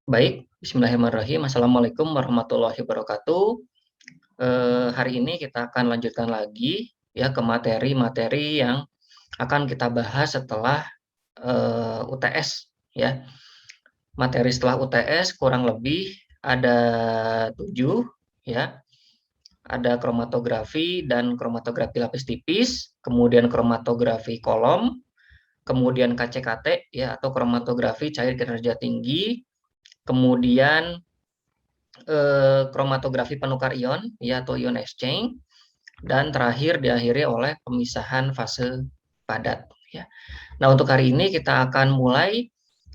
Baik, bismillahirrahmanirrahim. Assalamualaikum warahmatullahi wabarakatuh. Hari ini kita akan lanjutkan lagi ya ke materi-materi yang akan kita bahas setelah UTS ya. Materi setelah UTS kurang lebih ada 7 ya. Ada kromatografi dan kromatografi lapis tipis, kemudian kromatografi kolom, kemudian KCKT ya atau kromatografi cair kinerja tinggi, kemudian kromatografi penukar ion ya atau ion exchange, dan terakhir diakhiri oleh pemisahan fase padat ya. Nah, untuk hari ini kita akan mulai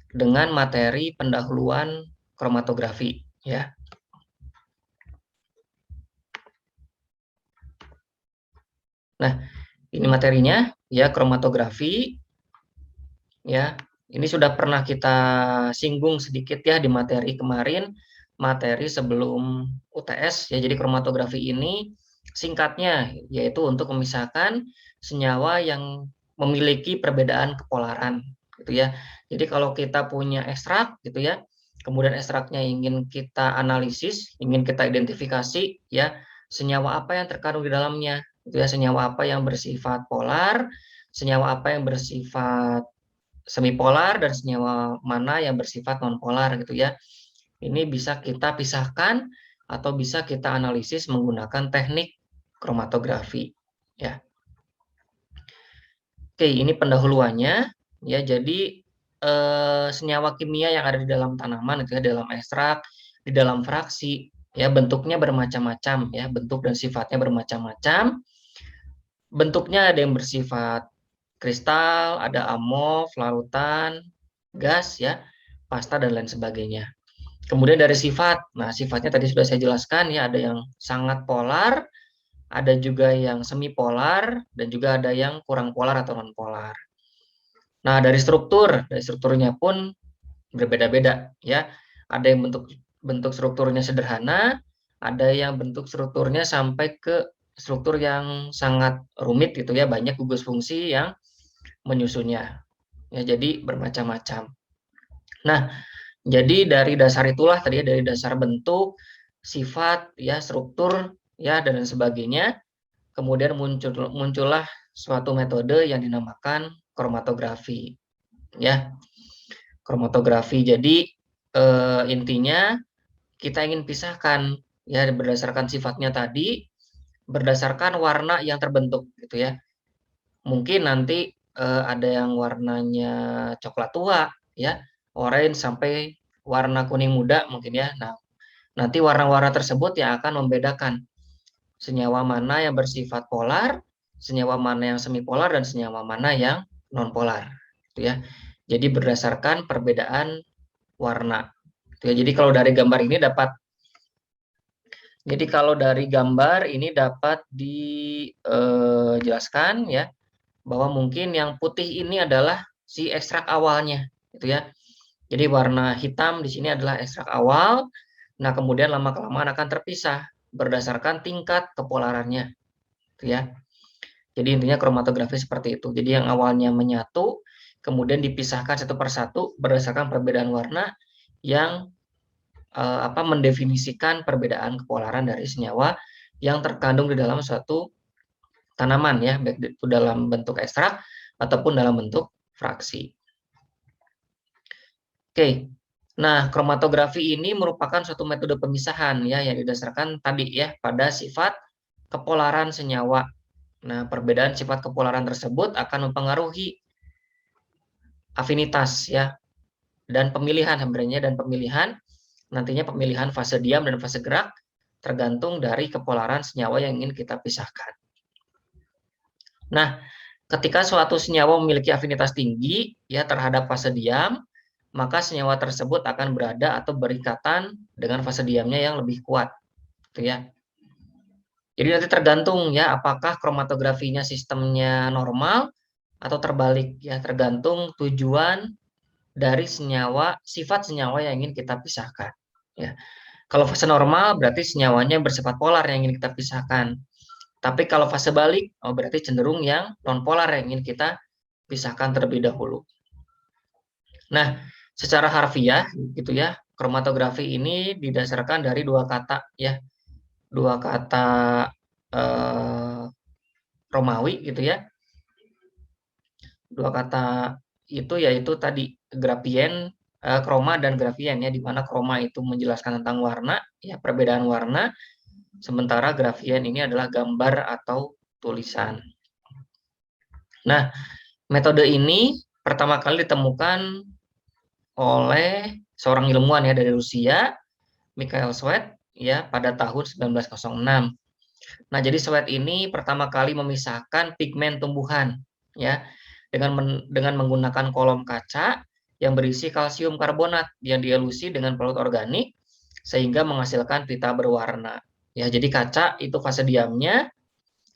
dengan materi pendahuluan kromatografi ya. Nah, ini materinya ya, kromatografi ya. Ini sudah pernah kita singgung sedikit ya di materi kemarin, materi sebelum UTS ya. Jadi kromatografi ini singkatnya yaitu untuk memisahkan senyawa yang memiliki perbedaan kepolaran gitu ya. Jadi kalau kita punya ekstrak gitu ya, kemudian ekstraknya ingin kita analisis, ingin kita identifikasi ya, senyawa apa yang terkandung di dalamnya gitu ya, senyawa apa yang bersifat polar, senyawa apa yang bersifat semipolar, dan senyawa mana yang bersifat nonpolar gitu ya. Ini bisa kita pisahkan atau bisa kita analisis menggunakan teknik kromatografi ya. Oke, ini pendahuluannya ya. Jadi senyawa kimia yang ada di dalam tanaman itu ya, dalam ekstrak, di dalam fraksi ya, bentuknya bermacam-macam ya, bentuk dan sifatnya bermacam-macam. Bentuknya ada yang bersifat kristal, ada amorf, larutan, gas ya, pasta dan lain sebagainya. Kemudian dari sifat, nah sifatnya tadi sudah saya jelaskan ya, ada yang sangat polar, ada juga yang semi polar, dan juga ada yang kurang polar atau non polar. Nah, dari strukturnya pun berbeda-beda ya. Ada yang bentuk bentuk strukturnya sederhana, ada yang bentuk strukturnya sampai ke struktur yang sangat rumit gitu ya, banyak gugus fungsi yang menyusunnya. Ya, jadi bermacam-macam. Nah, jadi dari dasar itulah tadi ya, dari dasar bentuk, sifat ya, struktur ya dan lain sebagainya, kemudian muncullah suatu metode yang dinamakan kromatografi ya. Kromatografi. Jadi intinya kita ingin pisahkan ya berdasarkan sifatnya tadi, berdasarkan warna yang terbentuk gitu ya. Mungkin nanti ada yang warnanya coklat tua ya, orange sampai warna kuning muda mungkin ya. Nah, nanti warna-warna tersebut yang akan membedakan senyawa mana yang bersifat polar, senyawa mana yang semipolar, dan senyawa mana yang nonpolar gitu ya. Jadi berdasarkan perbedaan warna. Jadi kalau dari gambar ini dapat dijelaskan ya, bahwa mungkin yang putih ini adalah si ekstrak awalnya gitu ya. Jadi warna hitam di sini adalah ekstrak awal. Nah, kemudian lama-kelamaan akan terpisah berdasarkan tingkat kepolarannya gitu ya. Jadi intinya kromatografi seperti itu. Jadi yang awalnya menyatu kemudian dipisahkan satu persatu berdasarkan perbedaan warna yang mendefinisikan perbedaan kepolaran dari senyawa yang terkandung di dalam suatu tanaman ya, baik itu dalam bentuk ekstrak ataupun dalam bentuk fraksi. Oke. Nah, kromatografi ini merupakan suatu metode pemisahan ya yang didasarkan tadi ya pada sifat kepolaran senyawa. Nah, perbedaan sifat kepolaran tersebut akan mempengaruhi afinitas ya dan pemilihan sebenarnya, dan nantinya pemilihan fase diam dan fase gerak tergantung dari kepolaran senyawa yang ingin kita pisahkan. Nah, ketika suatu senyawa memiliki afinitas tinggi ya terhadap fase diam, maka senyawa tersebut akan berada atau berikatan dengan fase diamnya yang lebih kuat gitu ya. Jadi nanti tergantung ya apakah kromatografinya sistemnya normal atau terbalik ya, tergantung tujuan dari senyawa, sifat senyawa yang ingin kita pisahkan ya. Kalau fase normal berarti senyawanya bersifat polar yang ingin kita pisahkan. Tapi kalau fase balik berarti cenderung yang non polar yang ingin kita pisahkan terlebih dahulu. Nah, secara harfiah gitu ya, kromatografi ini didasarkan dari dua kata ya, dua kata Romawi gitu ya. Dua kata itu yaitu tadi grafien, kroma dan grafien ya, di mana kroma itu menjelaskan tentang warna ya, perbedaan warna, sementara grafien ini adalah gambar atau tulisan. Nah, metode ini pertama kali ditemukan oleh seorang ilmuwan ya dari Rusia, Michael Sweat ya, pada tahun 1906. Nah, jadi Sweat ini pertama kali memisahkan pigmen tumbuhan ya dengan menggunakan kolom kaca yang berisi kalsium karbonat yang dielusi dengan pelarut organik sehingga menghasilkan pita berwarna. Ya, jadi kaca itu fase diamnya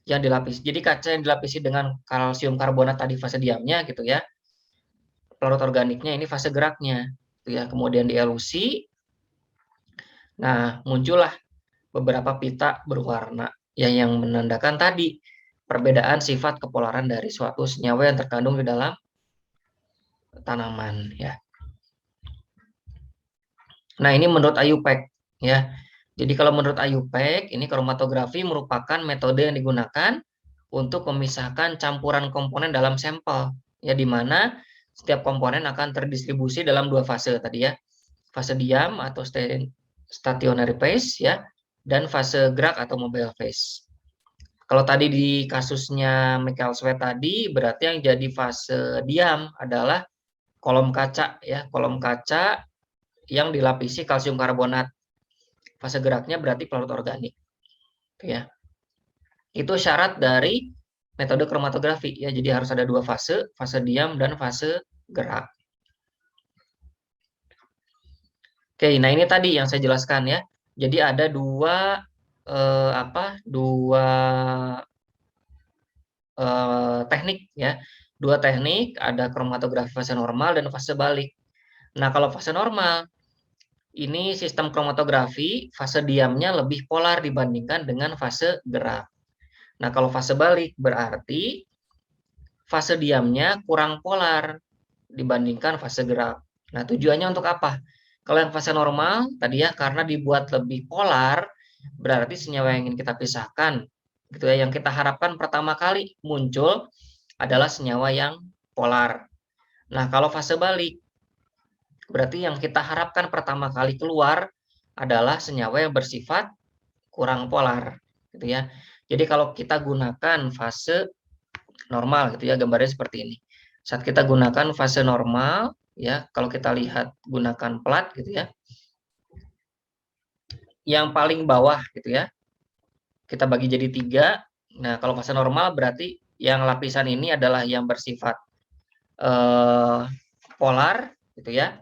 yang dilapisi. Jadi kaca yang dilapisi dengan kalsium karbonat tadi fase diamnya gitu ya. Pelarut organiknya ini fase geraknya. Gitu ya. Kemudian dielusi. Nah, muncullah beberapa pita berwarna yang menandakan tadi perbedaan sifat kepolaran dari suatu senyawa yang terkandung di dalam tanaman ya. Nah, ini menurut Ayupek ya. Jadi kalau menurut Ayupek, ini kromatografi merupakan metode yang digunakan untuk memisahkan campuran komponen dalam sampel ya, di mana setiap komponen akan terdistribusi dalam dua fase tadi ya. Fase diam atau stationary phase ya, dan fase gerak atau mobile phase. Kalau tadi di kasusnya Michael Sweat tadi, berarti yang jadi fase diam adalah kolom kaca ya, kolom kaca yang dilapisi kalsium karbonat. Fase geraknya berarti pelarut organik. Ya. Itu syarat dari metode kromatografi ya. Jadi harus ada dua fase, fase diam dan fase gerak. Oke, nah ini tadi yang saya jelaskan ya. Jadi ada dua teknik ya. Dua teknik, ada kromatografi fase normal dan fase balik. Nah, kalau fase normal ini sistem kromatografi fase diamnya lebih polar dibandingkan dengan fase gerak. Nah, kalau fase balik berarti fase diamnya kurang polar dibandingkan fase gerak. Nah, tujuannya untuk apa? Kalau yang fase normal tadi ya, karena dibuat lebih polar, berarti senyawa yang ingin kita pisahkan gitu ya, yang kita harapkan pertama kali muncul adalah senyawa yang polar. Nah, kalau fase balik berarti yang kita harapkan pertama kali keluar adalah senyawa yang bersifat kurang polar gitu ya. Jadi kalau kita gunakan fase normal gitu ya, gambarnya seperti ini. Saat kita gunakan fase normal ya, kalau kita lihat gunakan plat gitu ya, yang paling bawah gitu ya, kita bagi jadi 3. Nah, kalau fase normal berarti yang lapisan ini adalah yang bersifat polar gitu ya.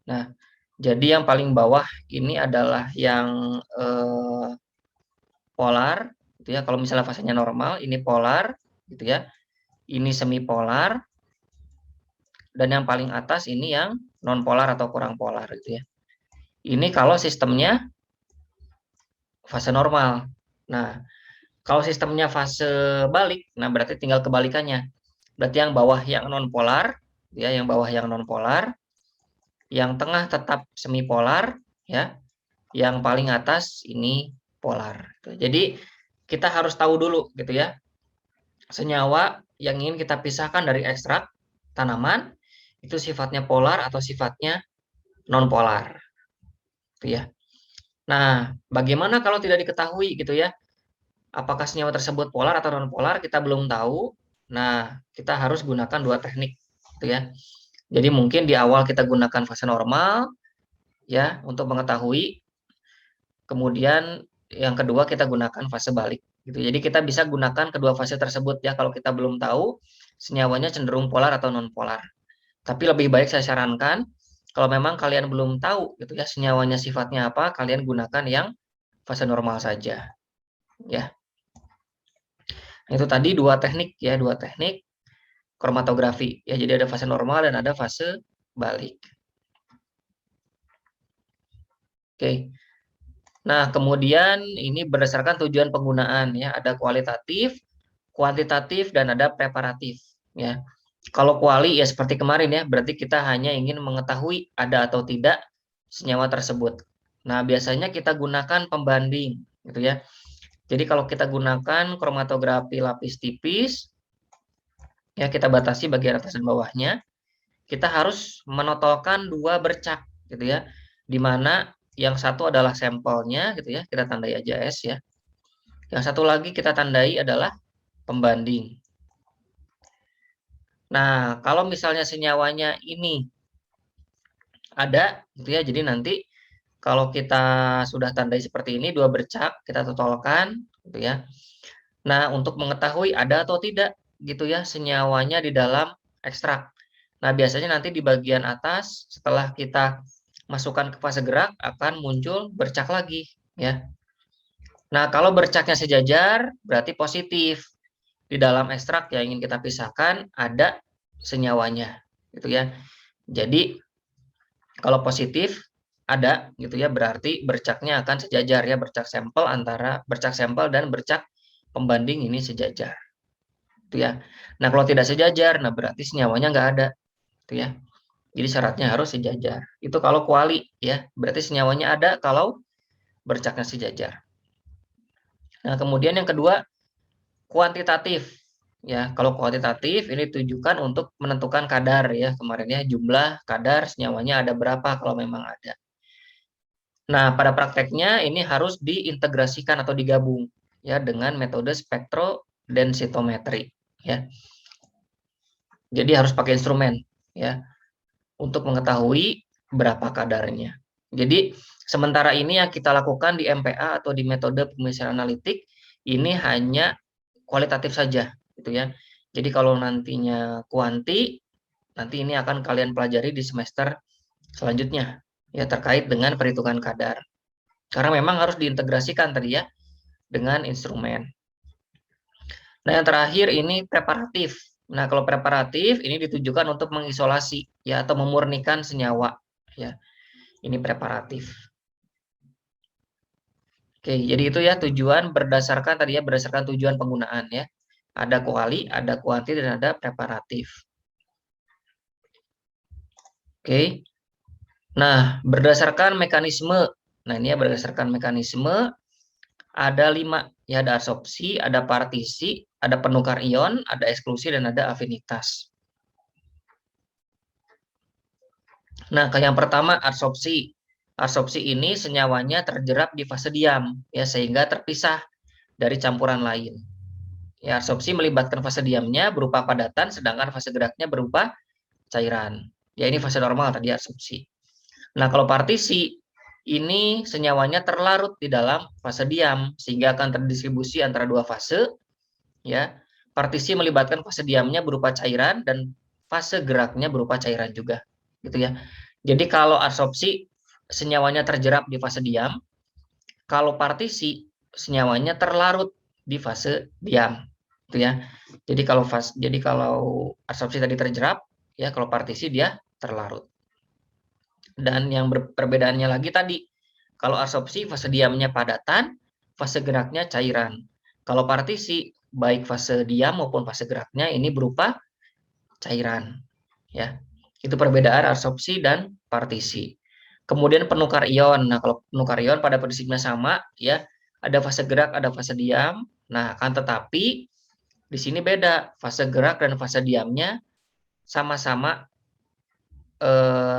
Nah, jadi yang paling bawah ini adalah yang polar gitu ya. Kalau misalnya fasenya normal, ini polar gitu ya. Ini semi polar, dan yang paling atas ini yang non polar atau kurang polar gitu ya. Ini kalau sistemnya fase normal. Nah, kalau sistemnya fase balik, nah berarti tinggal kebalikannya. Berarti yang bawah yang non polar ya, yang bawah yang non polar, yang tengah tetap semi polar ya, yang paling atas ini polar. Jadi kita harus tahu dulu gitu ya, senyawa yang ingin kita pisahkan dari ekstrak tanaman itu sifatnya polar atau sifatnya non polar gitu ya. Nah, bagaimana kalau tidak diketahui gitu ya, apakah senyawa tersebut polar atau non polar, kita belum tahu. Nah, kita harus gunakan dua teknik gitu ya. Jadi mungkin di awal kita gunakan fase normal ya untuk mengetahui, kemudian yang kedua kita gunakan fase balik gitu. Jadi kita bisa gunakan kedua fase tersebut ya kalau kita belum tahu senyawanya cenderung polar atau non polar. Tapi lebih baik saya sarankan kalau memang kalian belum tahu gitu ya senyawanya sifatnya apa, kalian gunakan yang fase normal saja ya. Itu tadi dua teknik ya, dua teknik kromatografi ya. Jadi ada fase normal dan ada fase balik. Oke. Nah, kemudian ini berdasarkan tujuan penggunaan ya, ada kualitatif, kuantitatif, dan ada preparatif ya. Kalau kuali ya seperti kemarin ya, berarti kita hanya ingin mengetahui ada atau tidak senyawa tersebut. Nah, biasanya kita gunakan pembanding gitu ya. Jadi kalau kita gunakan kromatografi lapis tipis, ya kita batasi bagian atas dan bawahnya, kita harus menotolkan dua bercak gitu ya. Di mana yang satu adalah sampelnya gitu ya, kita tandai aja S ya. Yang satu lagi kita tandai adalah pembanding. Nah, kalau misalnya senyawanya ini ada gitu ya, jadi nanti kalau kita sudah tandai seperti ini dua bercak, kita totolkan gitu ya. Nah, untuk mengetahui ada atau tidak gitu ya senyawanya di dalam ekstrak. Nah, biasanya nanti di bagian atas setelah kita masukkan ke fase gerak akan muncul bercak lagi ya. Nah, kalau bercaknya sejajar berarti positif. Di dalam ekstrak yang ingin kita pisahkan ada senyawanya gitu ya. Jadi kalau positif ada gitu ya berarti bercaknya akan sejajar ya, bercak sampel antara bercak sampel dan bercak pembanding ini sejajar gitu ya. Nah, kalau tidak sejajar nah berarti senyawanya nggak ada gitu ya. Jadi syaratnya harus sejajar. Itu kalau kuali ya, berarti senyawanya ada kalau bercaknya sejajar. Nah, kemudian yang kedua kuantitatif. Ya, kalau kuantitatif ini ditujukan untuk menentukan kadar ya, kemarin ya jumlah kadar senyawanya ada berapa kalau memang ada. Nah, pada prakteknya ini harus diintegrasikan atau digabung ya dengan metode spektrodensitometri ya. Jadi harus pakai instrumen ya untuk mengetahui berapa kadarnya. Jadi sementara ini yang kita lakukan di MPA atau di metode pemisahan analitik ini hanya kualitatif saja gitu ya. Jadi kalau nantinya kuanti nanti ini akan kalian pelajari di semester selanjutnya ya terkait dengan perhitungan kadar. Karena memang harus diintegrasikan tadi ya dengan instrumen. Nah, yang terakhir ini preparatif. Nah, kalau preparatif ini ditujukan untuk mengisolasi ya atau memurnikan senyawa ya. Ini preparatif. Oke, jadi itu ya tujuan berdasarkan tadi ya berdasarkan tujuan penggunaan ya. Ada kuali, ada kuanti dan ada preparatif. Oke. Nah, berdasarkan mekanisme. Nah, ini ya berdasarkan mekanisme ada 5 ya, ada absorpsi, ada partisi, ada penukar ion, ada eksklusi dan ada afinitas. Nah, yang pertama absorpsi. Absorpsi ini senyawanya terjerap di fase diam ya sehingga terpisah dari campuran lain. Ya, absorpsi melibatkan fase diamnya berupa padatan sedangkan fase geraknya berupa cairan. Ya, ini fase normal tadi absorpsi. Nah, kalau partisi ini senyawanya terlarut di dalam fase diam sehingga akan terdistribusi antara dua fase ya. Partisi melibatkan fase diamnya berupa cairan dan fase geraknya berupa cairan juga gitu ya. Jadi kalau absorpsi senyawanya terjerap di fase diam, kalau partisi senyawanya terlarut di fase diam gitu ya. Jadi kalau absorpsi tadi terjerap ya, kalau partisi dia terlarut. Dan yang perbedaannya lagi tadi, kalau absorpsi fase diamnya padatan, fase geraknya cairan. Kalau partisi baik fase diam maupun fase geraknya ini berupa cairan. Ya, itu perbedaan absorpsi dan partisi. Kemudian penukar ion. Nah, kalau penukar ion pada prinsipnya sama, ya, ada fase gerak, ada fase diam. Nah, akan tetapi di sini beda, fase gerak dan fase diamnya sama-sama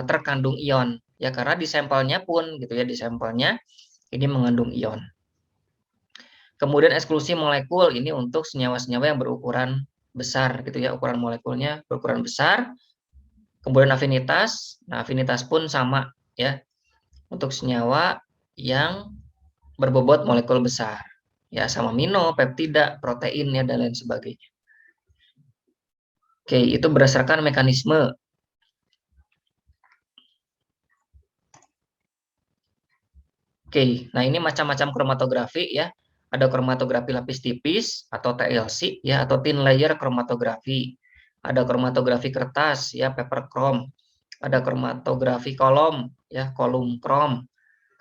terkandung ion ya karena di sampelnya pun gitu ya di sampelnya ini mengandung ion. Kemudian eksklusi molekul ini untuk senyawa-senyawa yang berukuran besar gitu ya, ukuran molekulnya berukuran besar. Kemudian afinitas, nah afinitas pun sama ya untuk senyawa yang berbobot molekul besar ya sama amino, peptida, protein ya dan lain sebagainya. Oke, itu berdasarkan mekanisme. Oke, nah ini macam-macam kromatografi ya. Ada kromatografi lapis tipis atau TLC ya atau thin layer kromatografi. Ada kromatografi kertas ya paper chrome. Ada kromatografi kolom ya kolom krom.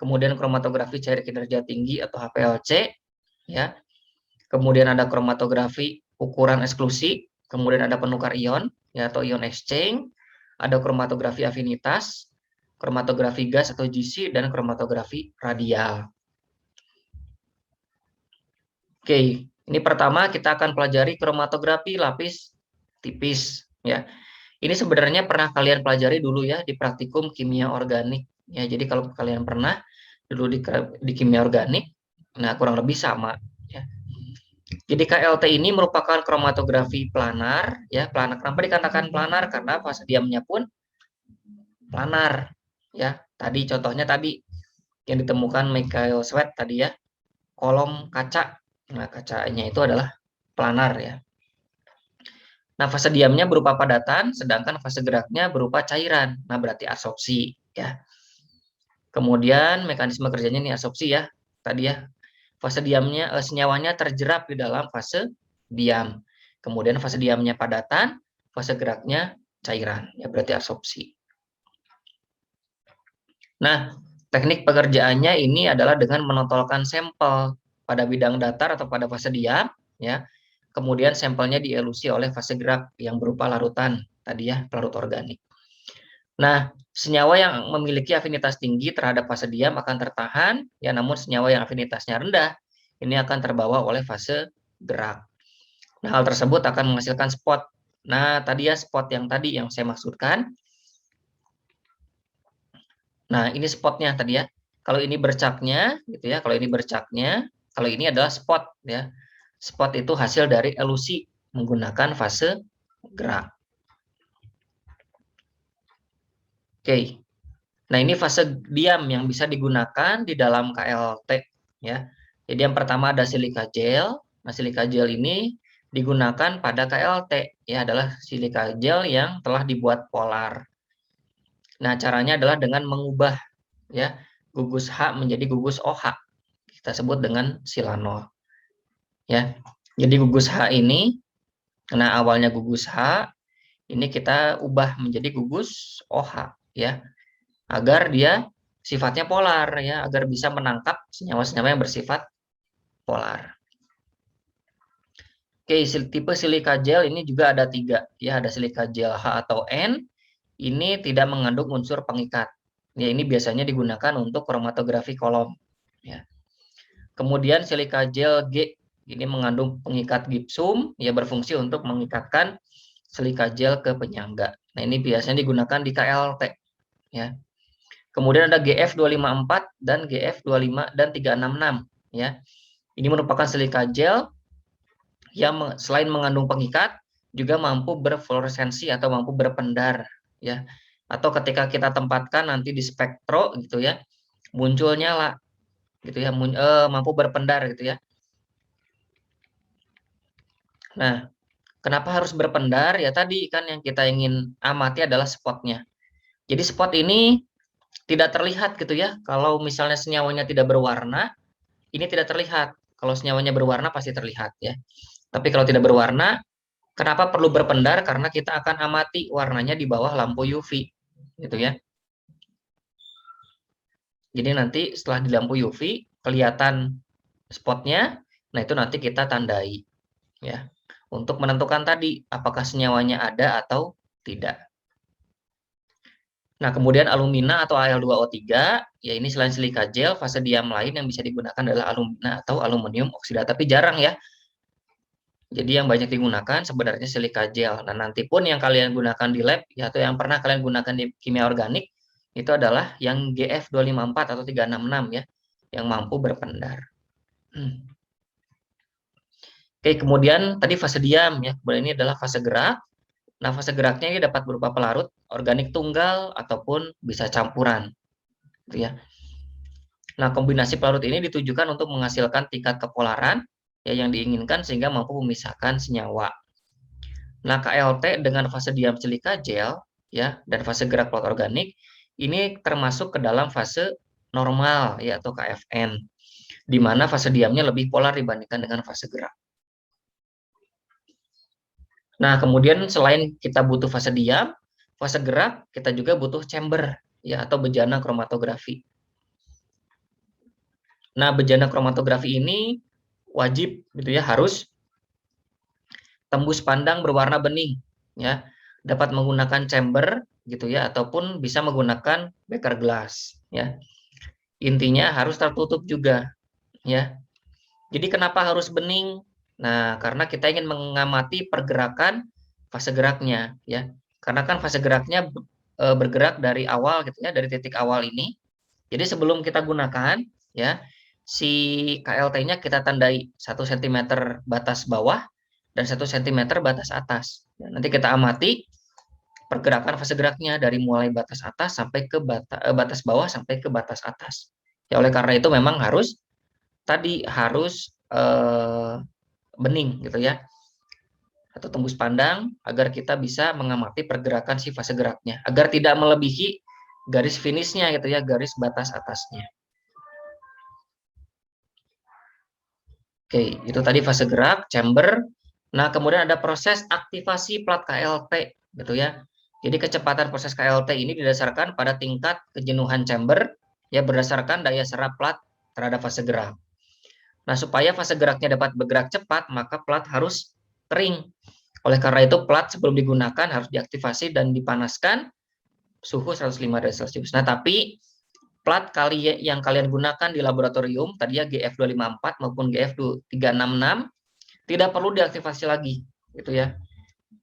Kemudian kromatografi cair kinerja tinggi atau HPLC ya. Kemudian ada kromatografi ukuran eksklusi, kemudian ada penukar ion ya atau ion exchange, ada kromatografi afinitas, kromatografi gas atau GC, dan kromatografi radial. Oke, ini pertama kita akan pelajari kromatografi lapis tipis ya. Ini sebenarnya pernah kalian pelajari dulu ya di praktikum kimia organik ya. Jadi kalau kalian pernah dulu di kimia organik, nah kurang lebih sama ya. Jadi KLT ini merupakan kromatografi planar ya. Planar. Kenapa dikatakan planar? Karena fase diamnya pun planar ya. Tadi contohnya tadi yang ditemukan Michael Sweat tadi ya, kolom kaca. Nah, kacanya itu adalah planar ya. Nah, fase diamnya berupa padatan, sedangkan fase geraknya berupa cairan. Nah, berarti adsorpsi ya. Kemudian mekanisme kerjanya ini adsorpsi ya. Tadi ya, fase diamnya senyawanya terjerap di dalam fase diam. Kemudian fase diamnya padatan, fase geraknya cairan. Ya, berarti adsorpsi. Nah, teknik pekerjaannya ini adalah dengan menotolkan sampel pada bidang datar atau pada fase diam ya. Kemudian sampelnya dielusi oleh fase gerak yang berupa larutan tadi ya, larut organik. Nah, senyawa yang memiliki afinitas tinggi terhadap fase diam akan tertahan ya, namun senyawa yang afinitasnya rendah ini akan terbawa oleh fase gerak. Nah, hal tersebut akan menghasilkan spot. Nah, tadi ya spot yang tadi yang saya maksudkan. Nah, ini spotnya tadi ya. Kalau ini bercaknya gitu ya, kalau ini bercaknya, kalau ini adalah spot ya. Spot itu hasil dari elusi menggunakan fase gerak. Oke. Nah, ini fase diam yang bisa digunakan di dalam KLT ya. Jadi yang pertama ada silika gel. Nah, silika gel ini digunakan pada KLT ya, adalah silika gel yang telah dibuat polar. Nah, caranya adalah dengan mengubah ya gugus H menjadi gugus OH. Kita sebut dengan silanol. Ya. Jadi gugus H ini, nah awalnya gugus H, ini kita ubah menjadi gugus OH ya, agar dia sifatnya polar ya, agar bisa menangkap senyawa-senyawa yang bersifat polar. Oke, tipe silika gel ini juga ada 3 ya, ada silika gel H atau N. Ini tidak mengandung unsur pengikat. Ya, ini biasanya digunakan untuk kromatografi kolom ya. Kemudian silika gel G ini mengandung pengikat gipsum, ya berfungsi untuk mengikatkan silika gel ke penyangga. Nah, ini biasanya digunakan di KLT ya. Kemudian ada GF254 dan GF25 dan 366 ya. Ini merupakan silika gel yang selain mengandung pengikat juga mampu berfluoresensi atau mampu berpendar ya. Atau ketika kita tempatkan nanti di spektro gitu ya, muncul nyala gitu ya, mampu berpendar gitu ya. Nah, kenapa harus berpendar? Ya tadi kan yang kita ingin amati adalah spotnya. Jadi spot ini tidak terlihat gitu ya. Kalau misalnya senyawanya tidak berwarna, ini tidak terlihat. Kalau senyawanya berwarna pasti terlihat ya. Tapi kalau tidak berwarna, kenapa perlu berpendar? Karena kita akan amati warnanya di bawah lampu UV gitu ya. Jadi nanti setelah di lampu UV kelihatan spotnya, nah itu nanti kita tandai ya. Untuk menentukan tadi apakah senyawanya ada atau tidak. Nah, kemudian alumina atau Al2O3, ya ini selain silika gel, fase diam lain yang bisa digunakan adalah alumina atau aluminium oksida, tapi jarang ya. Jadi yang banyak digunakan sebenarnya silika gel. Nah, nanti pun yang kalian gunakan di lab, ya, atau yang pernah kalian gunakan di kimia organik, itu adalah yang GF254 atau 366 ya, yang mampu berpendar. Oke, kemudian tadi fase diam ya, kemudian ini adalah fase gerak. Nah, fase geraknya ini dapat berupa pelarut, organik tunggal, ataupun bisa campuran. Gitu ya. Nah, kombinasi pelarut ini ditujukan untuk menghasilkan tingkat kepolaran ya, yang diinginkan sehingga mampu memisahkan senyawa. Nah, KLT dengan fase diam silika gel ya, dan fase gerak pelarut organik, ini termasuk ke dalam fase normal ya, atau KFN, di mana fase diamnya lebih polar dibandingkan dengan fase gerak. Nah, kemudian selain kita butuh fase diam, fase gerak, kita juga butuh chamber ya, atau bejana kromatografi. Nah, bejana kromatografi ini wajib gitu ya, harus tembus pandang berwarna bening ya. dapat menggunakan chamber gitu ya, ataupun bisa menggunakan beker glass ya. Intinya harus tertutup juga ya. Jadi kenapa harus bening? Nah, karena kita ingin mengamati pergerakan fase geraknya ya. Karena kan fase geraknya bergerak dari awal gitu ya, dari titik awal ini. Jadi sebelum kita gunakan ya, si KLT-nya kita tandai 1 cm batas bawah dan 1 cm batas atas. Ya, nanti kita amati pergerakan fase geraknya dari mulai batas atas sampai ke batas bawah sampai ke batas atas. Ya oleh karena itu memang harus harus bening gitu ya, atau tembus pandang agar kita bisa mengamati pergerakan si fase geraknya agar tidak melebihi garis finishnya gitu ya, garis batas atasnya. Oke, itu tadi fase gerak, chamber. Nah, kemudian ada proses aktivasi plat KLT gitu ya. Jadi kecepatan proses KLT ini didasarkan pada tingkat kejenuhan chamber ya, berdasarkan daya serap plat terhadap fase gerak. Nah, supaya fase geraknya dapat bergerak cepat, maka plat harus kering. Oleh karena itu, plat sebelum digunakan harus diaktifasi dan dipanaskan suhu 105 derajat Celcius. Nah, tapi plat yang kalian gunakan di laboratorium, tadi ya GF254 maupun GF366, tidak perlu diaktifasi lagi, gitu ya.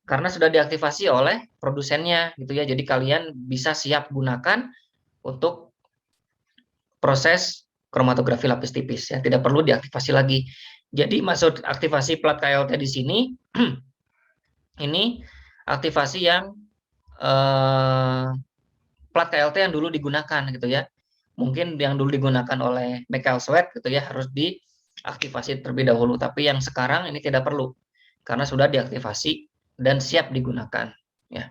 Karena sudah diaktifasi oleh produsennya, gitu ya. Jadi kalian bisa siap gunakan untuk proses kromatografi lapis tipis ya, tidak perlu diaktifasi lagi. Jadi maksud aktivasi plat KLT di sini ini aktivasi yang plat KLT yang dulu digunakan gitu ya. Mungkin yang dulu digunakan oleh Michael Sweat gitu ya harus diaktifasi terlebih dahulu, tapi yang sekarang ini tidak perlu karena sudah diaktifasi dan siap digunakan ya.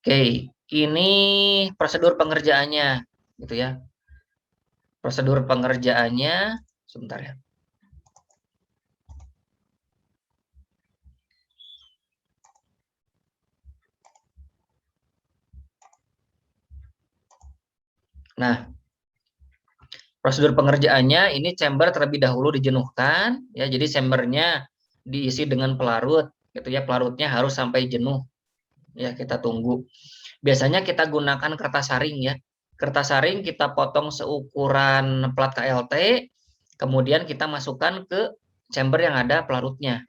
Oke, ini prosedur pengerjaannya gitu ya. Prosedur pengerjaannya sebentar ya. Nah, prosedur pengerjaannya ini chamber terlebih dahulu dijenuhkan ya. Jadi chambernya diisi dengan pelarut gitu ya. Pelarutnya harus sampai jenuh. Ya, kita tunggu. Biasanya kita gunakan kertas saring ya. Kertas saring kita potong seukuran plat KLT, kemudian kita masukkan ke chamber yang ada pelarutnya.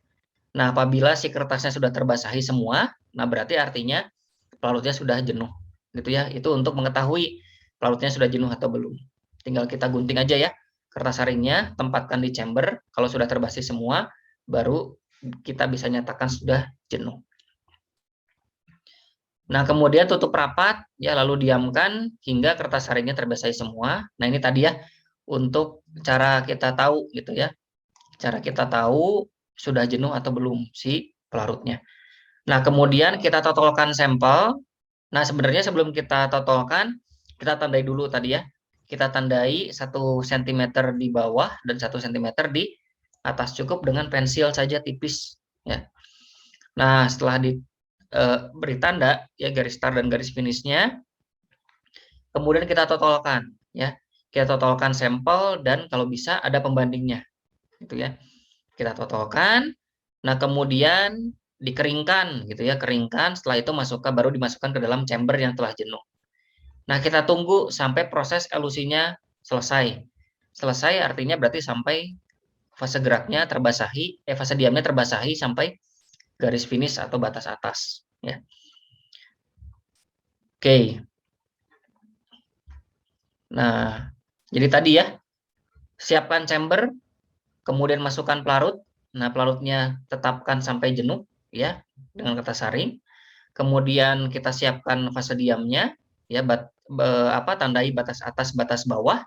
Nah, apabila si kertasnya sudah terbasahi semua, nah berarti artinya pelarutnya sudah jenuh. Gitu ya. Itu untuk mengetahui pelarutnya sudah jenuh atau belum. Tinggal kita gunting aja ya. Kertas saringnya tempatkan di chamber, kalau sudah terbasi semua, baru kita bisa nyatakan sudah jenuh. Nah, kemudian tutup rapat, ya lalu diamkan hingga kertas saringnya terbasahi semua. Nah, ini tadi ya, untuk cara kita tahu gitu ya. Cara kita tahu sudah jenuh atau belum si pelarutnya. Nah, kemudian kita totolkan sampel. Nah, sebenarnya sebelum kita totolkan, kita tandai dulu tadi ya. Kita tandai 1 cm di bawah dan 1 cm di atas. Cukup dengan pensil saja tipis. Ya. Nah, setelah beri tanda ya garis start dan garis finishnya, kemudian kita totolkan ya, kita totolkan sampel dan kalau bisa ada pembandingnya gitu ya, kita totolkan. Nah, kemudian dikeringkan gitu ya, keringkan, setelah itu baru dimasukkan ke dalam chamber yang telah jenuh. Nah, kita tunggu sampai proses elusinya selesai artinya berarti sampai fase geraknya terbasahi, fase diamnya terbasahi sampai garis finish atau batas atas ya. Oke. Nah, jadi tadi ya, siapkan chamber, kemudian masukkan pelarut. Nah, pelarutnya tetapkan sampai jenuh ya dengan kertas saring. Kemudian kita siapkan fase diamnya ya, tandai batas atas, batas bawah.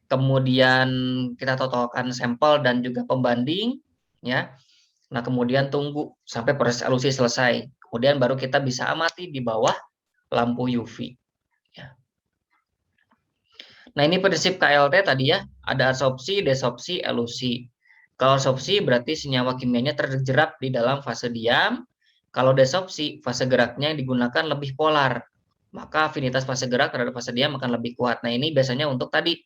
Kemudian kita totolkan sampel dan juga pembanding ya. Nah, kemudian tunggu sampai proses elusi selesai. Kemudian baru kita bisa amati di bawah lampu UV. Nah, ini prinsip KLT tadi ya, ada adsorpsi, desorpsi, elusi. Kalau adsorpsi berarti senyawa kimianya terjerap di dalam fase diam. Kalau desorpsi, fase geraknya yang digunakan lebih polar. Maka afinitas fase gerak terhadap fase diam akan lebih kuat. Nah, ini biasanya untuk tadi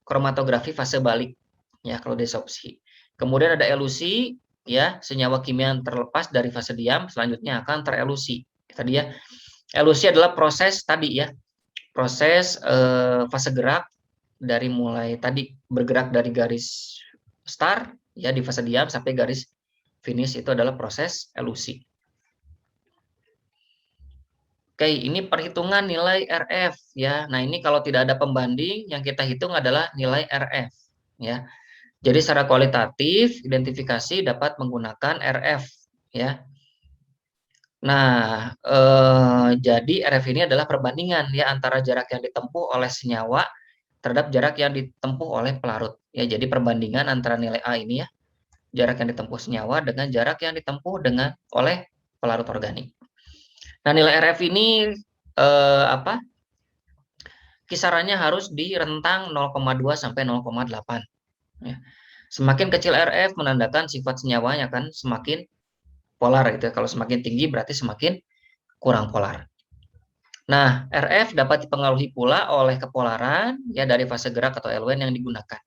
kromatografi fase balik. Ya, kalau desorpsi. Kemudian ada elusi. ya, senyawa kimia yang terlepas dari fase diam selanjutnya akan terelusi. Tadi ya, elusi adalah proses tadi ya, proses fase gerak dari mulai tadi bergerak dari garis start ya di fase diam sampai garis finish, itu adalah proses elusi. Oke, ini perhitungan nilai RF ya. Nah, ini kalau tidak ada pembanding, yang kita hitung adalah nilai RF ya. Jadi secara kualitatif identifikasi dapat menggunakan RF ya. Nah, jadi RF ini adalah perbandingan ya antara jarak yang ditempuh oleh senyawa terhadap jarak yang ditempuh oleh pelarut. Ya, jadi perbandingan antara nilai A ini ya, jarak yang ditempuh senyawa dengan jarak yang ditempuh oleh pelarut organik. Nah, nilai RF ini apa? Kisarannya harus di rentang 0,2 sampai 0,8 ya. Semakin kecil RF menandakan sifat senyawanya kan semakin polar gitu. Kalau semakin tinggi berarti semakin kurang polar. Nah, RF dapat dipengaruhi pula oleh kepolaran ya dari fase gerak atau elemen yang digunakan.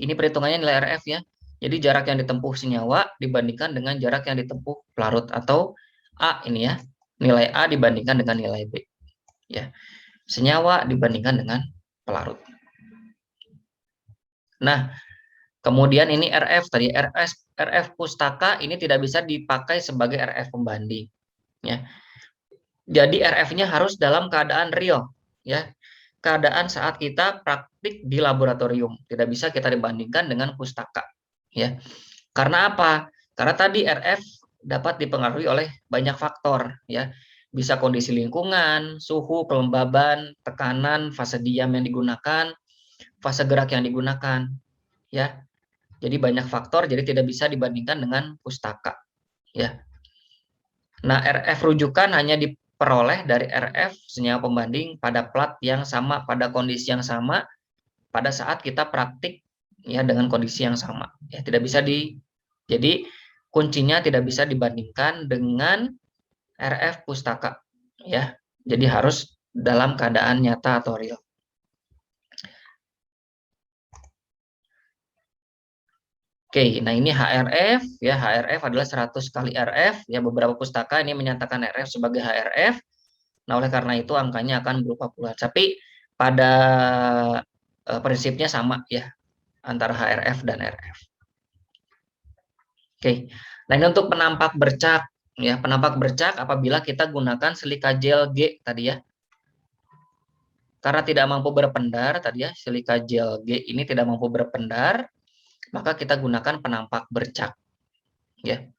Ini perhitungannya nilai RF ya. Jadi jarak yang ditempuh senyawa dibandingkan dengan jarak yang ditempuh pelarut, atau A ini ya. Nilai A dibandingkan dengan nilai B. Ya. Senyawa dibandingkan dengan pelarut. Nah, kemudian ini RF tadi, RF pustaka ini tidak bisa dipakai sebagai RF pembanding ya. Jadi RF-nya harus dalam keadaan real ya. Keadaan saat kita praktik di laboratorium, tidak bisa kita dibandingkan dengan pustaka ya. Karena apa? Karena tadi RF dapat dipengaruhi oleh banyak faktor ya. Bisa kondisi lingkungan, suhu, kelembaban, tekanan, fase diam yang digunakan, fase gerak yang digunakan ya. Jadi banyak faktor, jadi tidak bisa dibandingkan dengan pustaka ya. Nah, RF rujukan hanya diperoleh dari RF senyawa pembanding pada plat yang sama, pada kondisi yang sama, pada saat kita praktik ya dengan kondisi yang sama. Ya, tidak bisa jadi kuncinya tidak bisa dibandingkan dengan RF pustaka ya. Jadi harus dalam keadaan nyata atau real. Oke, nah ini HRF ya, HRF adalah 100 kali RF ya, beberapa pustaka ini menyatakan RF sebagai HRF. Nah, oleh karena itu angkanya akan berupa puluhan. Tapi pada prinsipnya sama ya antara HRF dan RF. Oke. Nah, ini untuk penampak bercak ya, penampak bercak apabila kita gunakan silika gel G tadi ya. Karena tidak mampu berpendar tadi ya, silika gel G ini tidak mampu berpendar, maka kita gunakan penampak bercak ya.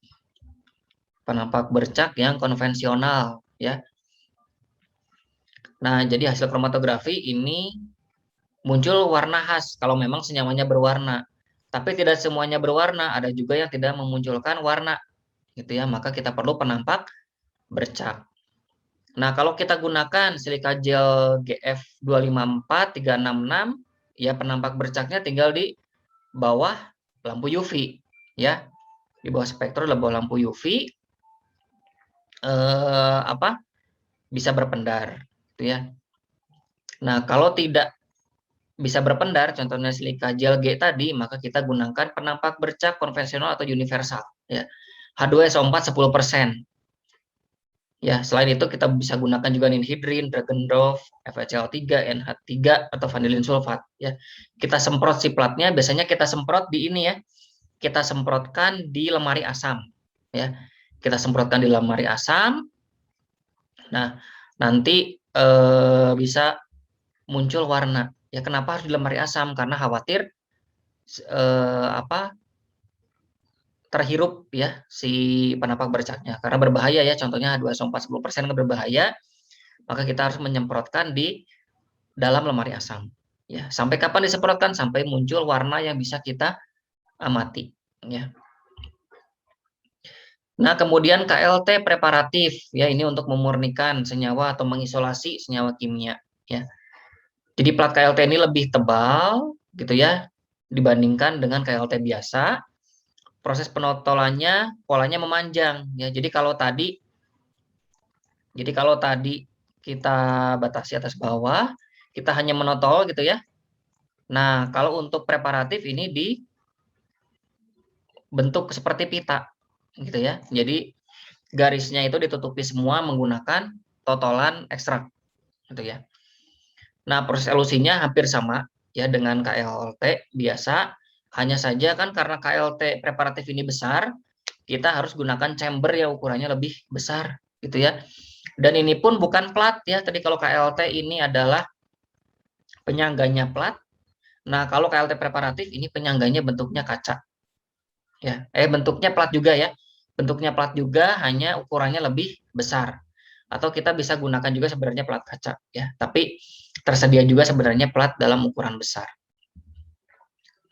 Penampak bercak yang konvensional ya. Nah, jadi hasil kromatografi ini muncul warna khas kalau memang senyawanya berwarna. Tapi tidak semuanya berwarna, ada juga yang tidak memunculkan warna gitu ya. Maka kita perlu penampak bercak. Nah, kalau kita gunakan silika gel GF254 366 ya, penampak bercaknya tinggal di bawah lampu UV ya. Di bawah spektrum di bawah lampu UV bisa berpendar gitu ya. Nah, kalau tidak bisa berpendar, contohnya silika gel G tadi, maka kita gunakan penampak bercak konvensional atau universal ya. H2SO4 10%. Ya, selain itu kita bisa gunakan juga ninhidrin, Dragendorf, FeCl3, NH3 atau vanilin sulfat ya. Kita semprot si platnya, biasanya kita semprot di ini ya. Kita semprotkan di lemari asam ya. Kita semprotkan di lemari asam. Nah, nanti bisa muncul warna. Ya, kenapa harus di lemari asam? Karena khawatir terhirup ya si penampak bercaknya, karena berbahaya ya, contohnya H2SO4 10% berbahaya, maka kita harus menyemprotkan di dalam lemari asam ya. Sampai kapan disemprotkan? Sampai muncul warna yang bisa kita amati ya. Nah, kemudian KLT preparatif ya, ini untuk memurnikan senyawa atau mengisolasi senyawa kimia ya. Jadi plat KLT ini lebih tebal gitu ya dibandingkan dengan KLT biasa. Proses penotolannya polanya memanjang ya. Jadi kalau tadi kita batasi atas bawah, kita hanya menotol gitu ya. Nah, kalau untuk preparatif ini bentuk seperti pita gitu ya. Jadi garisnya itu ditutupi semua menggunakan totolan ekstrak gitu ya. Nah, proses elusinya hampir sama ya dengan KLT biasa, hanya saja kan karena KLT preparatif ini besar, kita harus gunakan chamber yang ukurannya lebih besar gitu ya. Dan ini pun bukan plat ya. Tadi kalau KLT ini adalah penyangganya plat. Nah, kalau KLT preparatif ini penyangganya bentuknya kaca. Ya, bentuknya plat juga ya. Bentuknya plat juga, hanya ukurannya lebih besar. Atau kita bisa gunakan juga sebenarnya plat kaca ya. Tapi tersedia juga sebenarnya plat dalam ukuran besar.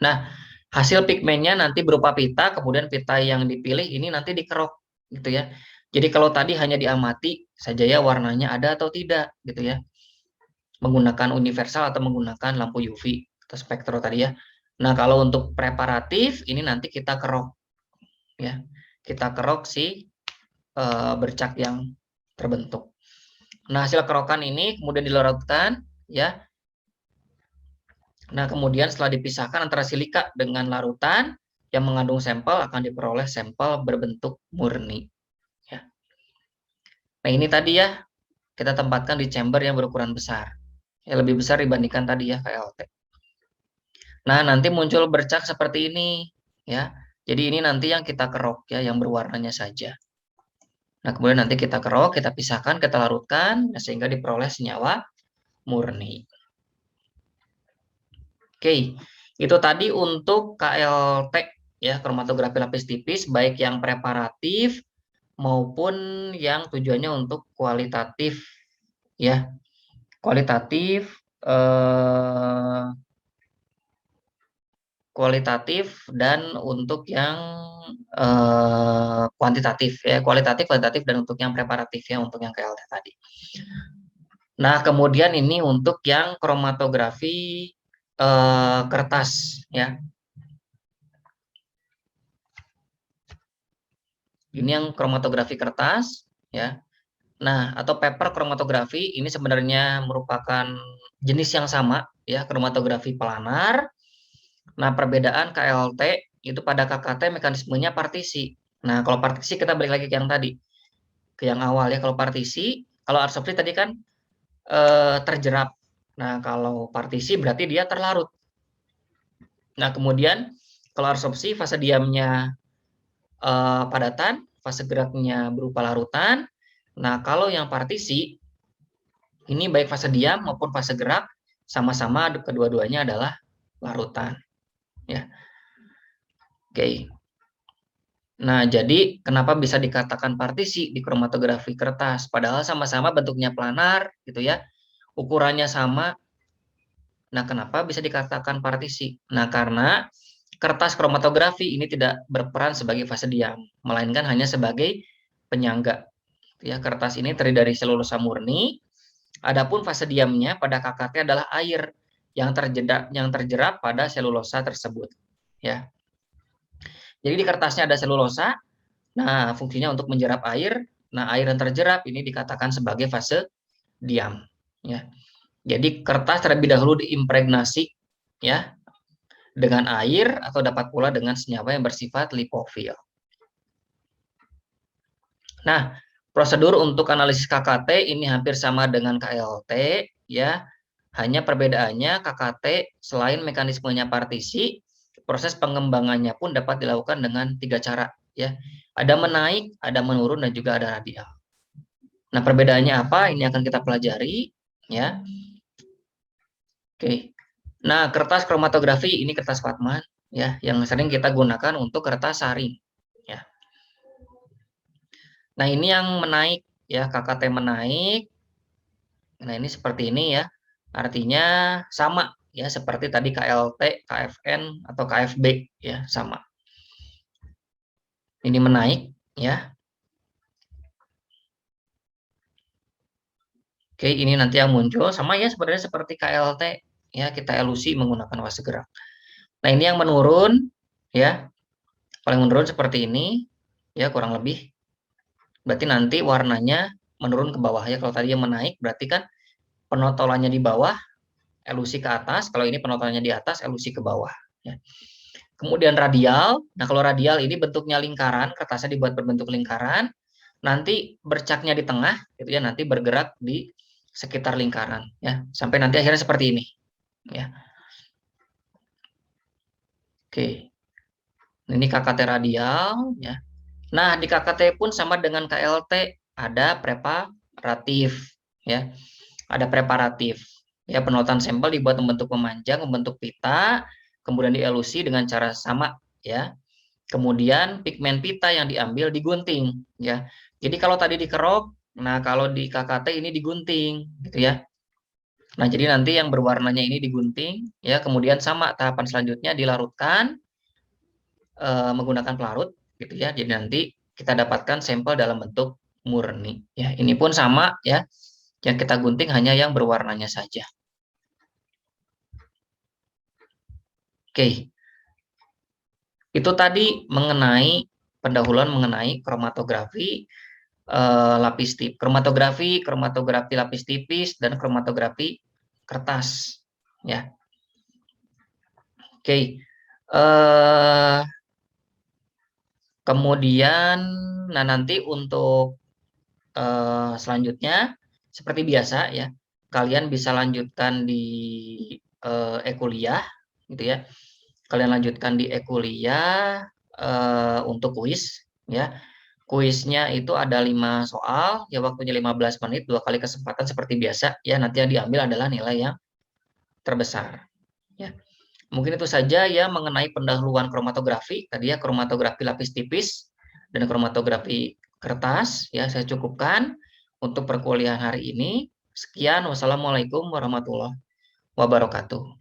Nah, hasil pigmennya nanti berupa pita, kemudian pita yang dipilih ini nanti dikerok gitu ya. Jadi kalau tadi hanya diamati saja ya warnanya ada atau tidak gitu ya. Menggunakan universal atau menggunakan lampu UV atau spektro tadi ya. Nah, kalau untuk preparatif ini nanti kita kerok ya. Kita kerok si bercak yang terbentuk. Nah, hasil kerokan ini kemudian dilarutkan ya. Nah, kemudian setelah dipisahkan antara silika dengan larutan yang mengandung sampel akan diperoleh sampel berbentuk murni. Ya. Nah, ini tadi ya kita tempatkan di chamber yang berukuran besar. Ya, lebih besar dibandingkan tadi ya KLT. Nah, nanti muncul bercak seperti ini ya. Jadi ini nanti yang kita kerok ya, yang berwarnanya saja. Nah, kemudian nanti kita kerok, kita pisahkan, kita larutkan sehingga diperoleh senyawa murni. Oke, itu tadi untuk KLT ya, kromatografi lapis tipis, baik yang preparatif maupun yang tujuannya untuk kualitatif ya. Kualitatif kualitatif dan untuk yang kuantitatif ya, kualitatif dan untuk yang preparatif ya, untuk yang KLT tadi. Nah, kemudian ini untuk yang kromatografi kertas ya. Ini yang kromatografi kertas ya. Nah, atau paper kromatografi ini sebenarnya merupakan jenis yang sama ya, kromatografi planar. Nah, perbedaan KLT itu pada KKT mekanismenya partisi. Nah, kalau partisi kita balik lagi ke yang tadi, ke yang awal ya. Kalau partisi, kalau absorpsi tadi kan terjerap. Nah, kalau partisi berarti dia terlarut. Nah, kemudian kalau absorpsi fase diamnya padatan, fase geraknya berupa larutan. Nah, kalau yang partisi ini baik fase diam maupun fase gerak sama-sama kedua-duanya adalah larutan. Ya. Oke. Nah, jadi kenapa bisa dikatakan partisi di kromatografi kertas? Padahal sama-sama bentuknya planar, gitu ya. Ukurannya sama. Nah, kenapa bisa dikatakan partisi? Nah, karena kertas kromatografi ini tidak berperan sebagai fase diam, melainkan hanya sebagai penyangga. Ya, kertas ini terdiri dari selulosa murni. Adapun fase diamnya pada KKT adalah air yang terjerap pada selulosa tersebut. Ya. Jadi di kertasnya ada selulosa. Nah, fungsinya untuk menjerap air. Nah, air yang terjerap ini dikatakan sebagai fase diam. Ya. Jadi kertas terlebih dahulu diimpregnasi ya dengan air atau dapat pula dengan senyawa yang bersifat lipofil. Nah, prosedur untuk analisis KKT ini hampir sama dengan KLT ya. Hanya perbedaannya KKT selain mekanismenya partisi, proses pengembangannya pun dapat dilakukan dengan 3 cara ya. Ada menaik, ada menurun dan juga ada radial. Nah, perbedaannya apa? Ini akan kita pelajari ya. Oke. Nah, kertas kromatografi ini kertas Fatman ya, yang sering kita gunakan untuk kertas saring ya. Nah, ini yang menaik ya, KKT menaik. Nah, ini seperti ini ya. Artinya sama ya seperti tadi KLT, KFN atau KFB ya, sama. Ini menaik ya. Oke, ini nanti yang muncul sama ya sebenarnya seperti KLT ya, kita elusi menggunakan fase gerak. Nah, ini yang menurun ya. Paling menurun seperti ini ya, kurang lebih. Berarti nanti warnanya menurun ke bawah ya. Kalau tadi yang menaik berarti kan penotolannya di bawah, elusi ke atas. Kalau ini penotolannya di atas, elusi ke bawah ya. Kemudian radial. Nah, kalau radial ini bentuknya lingkaran, kertasnya dibuat berbentuk lingkaran. Nanti bercaknya di tengah, gitu ya. Nanti bergerak di sekitar lingkaran, ya. Sampai nanti akhirnya seperti ini, ya. Oke. Ini KKT radial, ya. Nah, di KKT pun sama dengan KLT, ada preparatif, ya. Ada preparatif. Ya, penolakan sampel dibuat membentuk memanjang, membentuk pita, kemudian dielusi dengan cara sama, ya. Kemudian pigmen pita yang diambil digunting, ya. Jadi kalau tadi dikerok, nah kalau di KKT ini digunting, gitu ya. Nah, jadi nanti yang berwarnanya ini digunting, ya. Kemudian sama tahapan selanjutnya dilarutkan menggunakan pelarut, gitu ya. Jadi nanti kita dapatkan sampel dalam bentuk murni, ya. Ini pun sama, ya. Yang kita gunting hanya yang berwarnanya saja. Oke. Itu tadi mengenai pendahuluan mengenai kromatografi lapis tipis, kromatografi lapis tipis, dan kromatografi kertas, ya. Oke. Kemudian, nah nanti untuk selanjutnya seperti biasa, ya, kalian bisa lanjutkan di e-kuliah, gitu ya. Kalian lanjutkan di e-kuliah untuk kuis, ya. Kuisnya itu ada 5 soal, ya waktunya 15 menit, 2 kali kesempatan seperti biasa, ya. Nanti yang diambil adalah nilai yang terbesar, ya. Mungkin itu saja ya mengenai pendahuluan kromatografi, tadi ya kromatografi lapis tipis dan kromatografi kertas, ya saya cukupkan untuk perkuliahan hari ini. Sekian, wassalamualaikum warahmatullahi wabarakatuh.